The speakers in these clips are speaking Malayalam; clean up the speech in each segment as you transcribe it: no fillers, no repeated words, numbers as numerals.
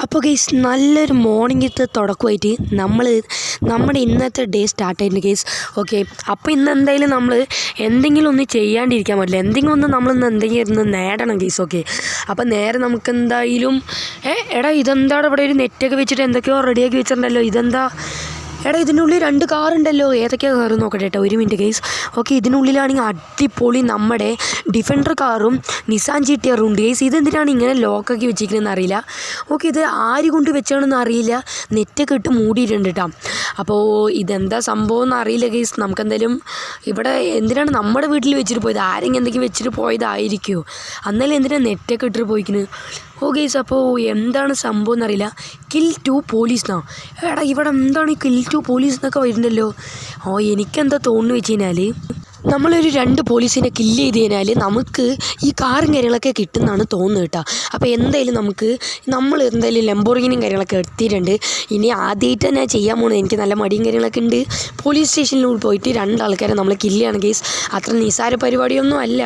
അപ്പോൾ ഗെയ്സ് നല്ലൊരു മോർണിംഗത്തെ തുടക്കമായിട്ട് നമ്മുടെ ഇന്നത്തെ ഡേ സ്റ്റാർട്ട് ആയിട്ടുണ്ട് ഗെയ്സ്. ഓക്കെ, അപ്പോൾ ഇന്ന് എന്തായാലും നമ്മൾ എന്തെങ്കിലും ഒന്ന് ചെയ്യാണ്ടിരിക്കാൻ പറ്റില്ല. എന്തെങ്കിലും ഒന്ന് നമ്മളിന്ന് എന്തെങ്കിലും ഒന്ന് നേടണം ഗെയ്സ്. ഓക്കെ, അപ്പോൾ നേരെ നമുക്ക് എന്തായാലും എടാ ഇതെന്താണ് ഇവിടെ ഒരു നെറ്റൊക്കെ വെച്ചിട്ട് എന്തൊക്കെയോ റെഡിയാക്കി വെച്ചിട്ടുണ്ടല്ലോ. ഇതെന്താ എടാ ഇതിനുള്ളിൽ 2 കാറുണ്ടല്ലോ. ഏതൊക്കെയാണ് കാറ് നോക്കട്ടെ കേട്ടോ, ഒരു മിനിറ്റ് ഗെയ്സ്. ഓക്കെ, ഇതിനുള്ളിലാണെങ്കിൽ അടിപൊളി നമ്മുടെ ഡിഫൻഡർ കാറും നിസാൻ GTR ഉണ്ട് ഗെയ്സ്. ഇതെന്തിനാണ് ഇങ്ങനെ ലോക്കാക്കി വെച്ചിരിക്കുന്നതെന്ന് അറിയില്ല. ഓക്കെ, ഇത് ആര് കൊണ്ട് വെച്ചാണെന്ന് അറിയില്ല. നെറ്റൊക്കെ ഇട്ട് മൂടിയിട്ടുണ്ട് കേട്ടോ. അപ്പോൾ ഇതെന്താ സംഭവം എന്ന് അറിയില്ല ഗെയ്സ്. നമുക്കെന്തായാലും ഇവിടെ എന്തിനാണ് നമ്മുടെ വീട്ടിൽ വെച്ചിട്ട് പോയത്, ആരെങ്കിലും എന്തെങ്കിലും വെച്ചിട്ട് പോയതായിരിക്കുമോ. അന്നേരം എന്തിനാണ് നെറ്റൊക്കെ ഇട്ടിട്ട് പോയിക്കുന്നത്. ഓ ഗെയ്സ്, അപ്പോൾ എന്താണ് സംഭവം എന്നറിയില്ല. കിൽ 2 പോലീസ് എടാ ഇവിടെ എന്താണ് ഈ കിൽ 2 പോലീസ് എന്നൊക്കെ വരുന്നുണ്ടല്ലോ. എനിക്കെന്താ തോന്നുന്നു വെച്ച് കഴിഞ്ഞാൽ നമ്മളൊരു 2 പോലീസിനെ കില്ല് ചെയ്ത് കഴിഞ്ഞാൽ നമുക്ക് ഈ കാറും കാര്യങ്ങളൊക്കെ കിട്ടുമെന്നാണ് തോന്നുന്നത് കേട്ടോ. അപ്പോൾ എന്തായാലും നമ്മൾ എന്തായാലും ലംബോർഗിനിയും കാര്യങ്ങളൊക്കെ എടുത്തിട്ടുണ്ട്. ഇനി ആദ്യമായിട്ട് തന്നെ ചെയ്യാൻ പോകുന്നത്, എനിക്ക് നല്ല മടിയും കാര്യങ്ങളൊക്കെ ഉണ്ട്. പോലീസ് സ്റ്റേഷനിൽ പോയിട്ട് 2 ആൾക്കാരെ നമ്മൾ കില്ല് ചെയ്യണം ഗെയ്സ്. അത്ര നിസ്സാര പരിപാടിയൊന്നും അല്ല.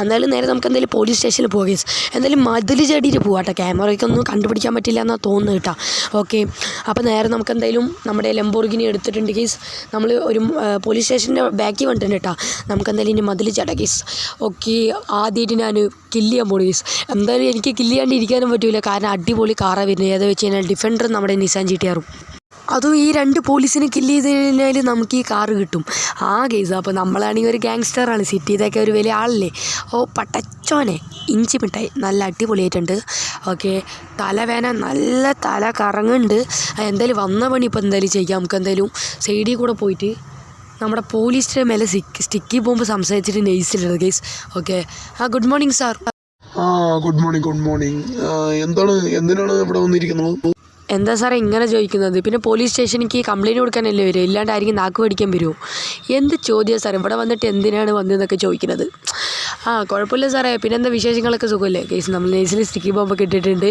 എന്നാലും നേരെ നമുക്ക് എന്തായാലും പോലീസ് സ്റ്റേഷനിൽ പോകാം ഗെയ്സ്. എന്തായാലും മതിൽ ചാടിയിട്ട് പോകാം കേട്ടോ. ക്യാമറയ്ക്കൊന്നും കണ്ടുപിടിക്കാൻ പറ്റില്ല എന്നാണ് തോന്നുന്നത് കേട്ടോ. ഓക്കെ, അപ്പോൾ നേരെ നമുക്ക് എന്തായാലും നമ്മുടെ ലംബോർഗിനി എടുത്തിട്ടുണ്ട് ഗെയ്സ്. നമ്മൾ ഒരു പോലീസ് സ്റ്റേഷൻ്റെ ബാക്കിൽ വന്നിട്ടുണ്ട് കേട്ടോ. നമുക്കെന്തായാലും ഇനി മതിൽ ചാടാം ഗെയ്സ്. ഓക്കെ, ആദ്യമായിട്ട് ഞാൻ കില്ല് ചെയ്യാൻ പോകും ഗെയ്സ്. എന്തായാലും എനിക്ക് കില്ല് ചെയ്യാണ്ട് ഇരിക്കാനും പറ്റില്ല, കാരണം അടിപൊളി കാറാണ് വരുന്നത്. ഏതാ വെച്ച് കഴിഞ്ഞാൽ ഡിഫൻഡർ നമ്മുടെ നിസാൻ GTR. അതും ഈ 2 പോലീസിനെ കില്ല് ചെയ്ത് കഴിഞ്ഞാൽ നമുക്ക് ഈ കാറ് കിട്ടും. ഗെയ്സ്, അപ്പോൾ നമ്മളാണെങ്കിൽ ഒരു ഗാങ്സ്റ്ററാണ്. സിറ്റിയിലൊക്കെ ഒരു വലിയ ആളല്ലേ. പട്ടച്ചോനെ ഇഞ്ചി മിഠായി നല്ല അടിപൊളിയായിട്ടുണ്ട്. ഓക്കെ, തലവേന നല്ല തല കറങ്ങുന്നുണ്ട്. എന്തായാലും വന്ന പണി ഇപ്പോൾ എന്തായാലും ചെയ്യാം. നമുക്ക് എന്തായാലും സൈഡിൽ കൂടെ പോയിട്ട് നമ്മുടെ പോലീസിൻ്റെ മേലെ സ്റ്റിക്കി ബോംബ് സംസാരിച്ചിട്ട് നെയ്സിലുള്ളത് guys. Okay, good morning sir. Good morning. എന്തിനാണ് ഇവിടെ വന്നിരിക്കുന്നത്? എന്താ സാറേ ഇങ്ങനെ ചോദിക്കുന്നത്? പിന്നെ പോലീസ് സ്റ്റേഷനിലേക്ക് കംപ്ലയിൻറ്റ് കൊടുക്കാനല്ലേ വരും, ഇല്ലാണ്ടായിരിക്കും നാക്ക് പഠിക്കാൻ വരുമോ? എന്ത് ചോദ്യമാണ് സാർ, ഇവിടെ വന്നിട്ട് എന്തിനാണ് വന്നതെന്നൊക്കെ ചോദിക്കുന്നത്. കുഴപ്പമില്ല സാറേ. പിന്നെ എന്താ വിശേഷങ്ങളൊക്കെ സുഖമല്ലേ ഗെയ്സ്? നമ്മൾ നെയ്സിൽ സ്റ്റിക്കി ബോംബൊക്കെ ഇട്ടിട്ടുണ്ട്.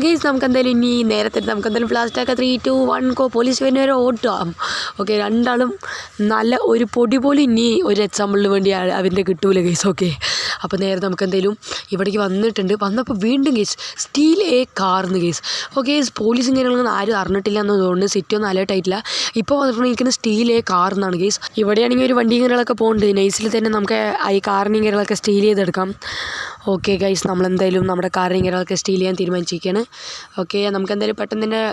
ഗെയ്സ്, നമുക്ക് എന്തായാലും ഇനി നേരത്തെ നമുക്ക് എന്തായാലും ഫ്ലാസ്റ്റാക്കാം. 3, 2, 1 പോലീസ് വരുന്നവരെ ഓട്ടാം. ഓക്കെ, 2 ആളും നല്ല ഒരു പൊടി പോലും ഇനി ഒരു എക്സാമ്പിളിന് വേണ്ടി അവരുടെ കിട്ടൂല ഗെയ്സ്. ഓക്കെ, അപ്പോൾ നേരെ നമുക്ക് എന്തായാലും ഇവിടേക്ക് വന്നിട്ടുണ്ട്. വന്നപ്പോൾ വീണ്ടും ഗെയ്സ് സ്റ്റീൽ കാർന്ന് ഗെയ്സ്. ഓക്കെ, പോലീസും കാര്യങ്ങളൊന്നും ആരും അറിഞ്ഞിട്ടില്ല എന്ന് തോന്നുന്നു. സിറ്റി ഒന്നും അലേർട്ട് ആയിട്ടില്ല. ഇപ്പോൾ വന്നിട്ടുണ്ടെങ്കിൽ സ്റ്റീൽ കാർന്നാണ് ഗെയ്സ്. ഇവിടെയാണെങ്കിൽ ഒരു വണ്ടിയും കാര്യങ്ങളൊക്കെ പോകുന്നുണ്ട്. നൈസിൽ തന്നെ നമുക്ക് ഈ കാറിനെയും കാര്യങ്ങളൊക്കെ സ്റ്റീൽ ചെയ്തെടുക്കാം. ഓക്കെ ഗൈസ്, നമ്മളെന്തായാലും നമ്മുടെ കാറിനെയും കാര്യങ്ങളൊക്കെ സ്റ്റീൽ ചെയ്യാൻ തീരുമാനിച്ചിരിക്കുകയാണ്. ഓക്കെ, നമുക്കെന്തായാലും പെട്ടെന്ന് തന്നെ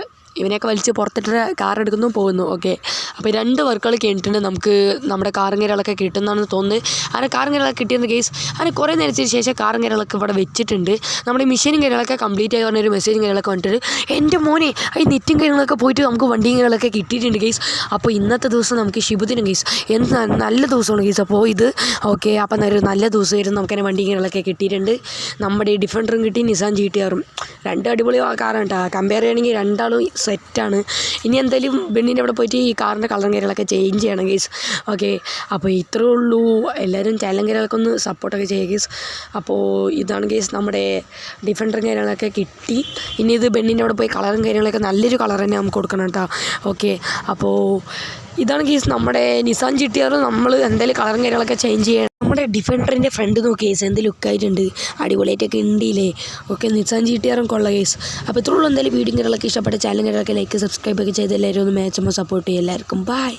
ഇവനെയൊക്കെ വലിച്ച് പുറത്തിട്ട് കാർ എടുക്കുന്നു പോകുന്നു. ഓക്കെ, അപ്പോൾ 2 വർക്കുകൾ കഴിഞ്ഞിട്ടുണ്ട്. നമുക്ക് നമ്മുടെ കാറും കാര്യങ്ങളൊക്കെ കിട്ടുന്നതാണെന്ന് തോന്നുന്നത്. അങ്ങനെ കാറും കാര്യങ്ങളൊക്കെ കിട്ടിയെന്ന് ഗെയ്സ്. അങ്ങനെ കുറേ നേരത്തിന് ശേഷം കാറും കാര്യങ്ങളൊക്കെ ഇവിടെ വെച്ചിട്ടുണ്ട്. നമ്മുടെ മിഷനും കാര്യങ്ങളൊക്കെ കംപ്ലീറ്റ് ആയി പറഞ്ഞൊരു മെസ്സേജും കാര്യങ്ങളൊക്കെ വന്നിട്ട് എൻ്റെ മോനെ ഈ നെറ്റും കാര്യങ്ങളൊക്കെ പോയിട്ട് നമുക്ക് വണ്ടിയും കാര്യങ്ങളൊക്കെ കിട്ടിയിട്ടുണ്ട് ഗെയ്സ്. അപ്പോൾ ഇന്നത്തെ ദിവസം നമുക്ക് ശുഭദിനം ഗെയ്സ്. എന്ത് നല്ല ദിവസമാണ് ഗെയ്സ്. അപ്പോൾ ഇത് ഓക്കെ, അപ്പം ഒരു നല്ല ദിവസമായിരുന്നു. നമുക്കതിനെ വണ്ടിയും കാര്യങ്ങളൊക്കെ കിട്ടിയിട്ടുണ്ട്. നമ്മുടെ ഈ ഡിഫൻഡറും കിട്ടി, നിസാൻ GTRും 2 അടിപൊളി കാറാണ് കേട്ടോ. കമ്പയർ ചെയ്യുകയാണെങ്കിൽ 2 ആളും സെറ്റാണ്. ഇനി എന്തായാലും ബെണ്ണിൻ്റെ അവിടെ പോയിട്ട് ഈ കാറിൻ്റെ കളറും കാര്യങ്ങളൊക്കെ ചേഞ്ച് ചെയ്യണം ഗെയ്സ്. ഓക്കെ, അപ്പോൾ ഇത്രേ ഉള്ളൂ. എല്ലാവരും ചാനലും കാര്യങ്ങളൊക്കെ ഒന്ന് സപ്പോർട്ടൊക്കെ ചെയ്യുക ഗെയ്സ്. അപ്പോൾ ഇതാണ് ഗെയ്സ് നമ്മുടെ ഡിഫൻഡറും കാര്യങ്ങളൊക്കെ കിട്ടി. ഇനി ഇത് ബെണ്ണിൻ്റെ അവിടെ പോയി കളറും കാര്യങ്ങളൊക്കെ നല്ലൊരു കളർ തന്നെ നമുക്ക് കൊടുക്കണം കേട്ടോ. ഓക്കെ, അപ്പോൾ ഇതാണ് ഗെയ്സ് നമ്മുടെ നിസാൻ GTR. നമ്മൾ എന്തായാലും കളറും കാര്യങ്ങളൊക്കെ ചേഞ്ച് ചെയ്യണം. നമ്മുടെ ഡിഫൻഡറിൻ്റെ ഫ്രണ്ട് നോക്കി ഗെയ്സ്, എന്ത് ലുക്കായിട്ടുണ്ട്, അടിപൊളിയായിട്ടൊക്കെ ഉണ്ടില്ലേ. ഓക്കെ, നിസാൻ GTRും കൊള്ള ഗെയ്സ്. അപ്പോൾ ഇത്രയുള്ളൂ. എന്തായാലും വീഡിയോ കാര്യങ്ങളൊക്കെ ഇഷ്ടപ്പെട്ട ചാനൽ കാര്യങ്ങളൊക്കെ ലൈക്ക് സബ്സ്ക്രൈബ് ഒക്കെ ചെയ്ത് എല്ലാവരും ഒന്ന് മാക്സിമം സപ്പോർട്ട് ചെയ്യുക. എല്ലാവർക്കും ബൈ.